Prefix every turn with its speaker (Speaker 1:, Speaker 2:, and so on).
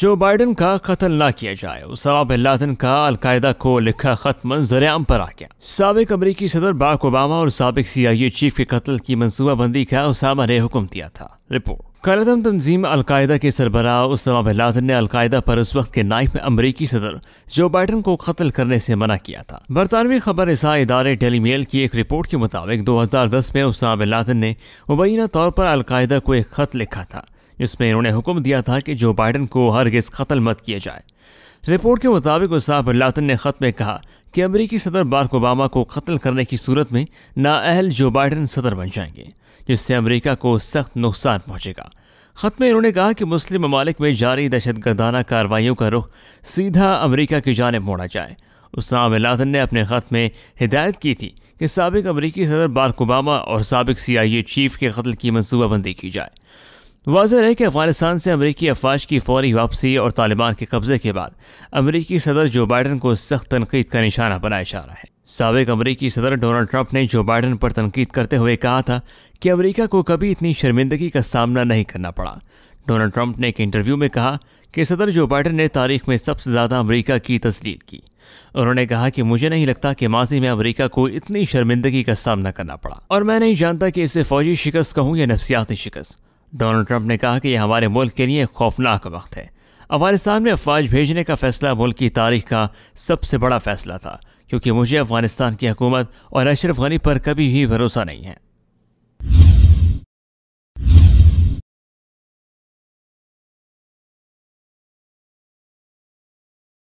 Speaker 1: जो बाइडन का कत्ल ना किया जाए। उसामा बिन लादेन का अलकायदा को लिखा खत मंजर-ए-आम पर आ गया। साबिक अमरीकी सदर बराक ओबामा और साबिक CIA चीफ के कत्ल की मंसूबाबंदी का उसामा ने हुक्म दिया था। रिपोर्ट। कलदम तंजीम अलकायदा के सरबराह उसामा बिन लादेन ने अलकायदा पर उस वक्त के नाइब अमरीकी सदर जो बाइडन को कत्ल करने से मना किया था। बरतानवी खबर रसां इदारे डेली मेल की एक रिपोर्ट के मुताबिक 2010 में उसामा बिन लादेन ने मुबैना तौर पर अलकायदा को एक खत लिखा था, जिसमें इन्होंने हुक्म दिया था कि जो बाइडन को हरगिज़ कत्ल मत किया जाए। रिपोर्ट के मुताबिक उसामा बिन लादेन ने खत में कहा कि अमरीकी सदर बराक ओबामा को कत्ल करने की सूरत में नाअहल जो बाइडन सदर बन जाएंगे, जिससे अमरीका को सख्त नुकसान पहुंचेगा। खत में इन्होंने कहा कि मुस्लिम ममालिक में जारी दहशतगर्दाना कार्रवाइयों का रुख सीधा अमरीका की जानिब मोड़ा जाए। उसामा बिन लादेन ने अपने खत में हिदायत की थी कि साबिक अमरीकी सदर बराक ओबामा और साबिक CIA चीफ के कत्ल की मंसूबाबंदी की जाए। वाज़ेह है कि अफगानिस्तान से अमरीकी अफवाज की फौरी वापसी और तालिबान के कब्जे के बाद अमरीकी सदर जो बाइडन को सख्त तनकीद का निशाना बनाया जा रहा है। साबिक अमरीकी सदर डोनाल्ड ट्रंप ने जो बाइडन पर तनकीद करते हुए कहा था कि अमरीका को कभी इतनी शर्मिंदगी का सामना नहीं करना पड़ा। डोनाल्ड ट्रंप ने एक इंटरव्यू में कहा कि सदर जो बाइडन ने तारीख में सबसे ज़्यादा अमरीका की तस्लील की। उन्होंने कहा कि मुझे नहीं लगता कि माजी में अमरीका को इतनी शर्मिंदगी का सामना करना पड़ा, और मैं नहीं जानता कि इसे फौजी शिकस्त कहूँ या नफसियाती शिकस्त। डोनाल्ड ट्रंप ने कहा कि यह हमारे मुल्क के लिए एक खौफनाक वक्त है। अफगानिस्तान में अफवाज भेजने का फैसला मुल्क की तारीख का सबसे बड़ा फैसला था, क्योंकि मुझे अफगानिस्तान की हुकूमत और अशरफ गनी पर कभी भी भरोसा नहीं है।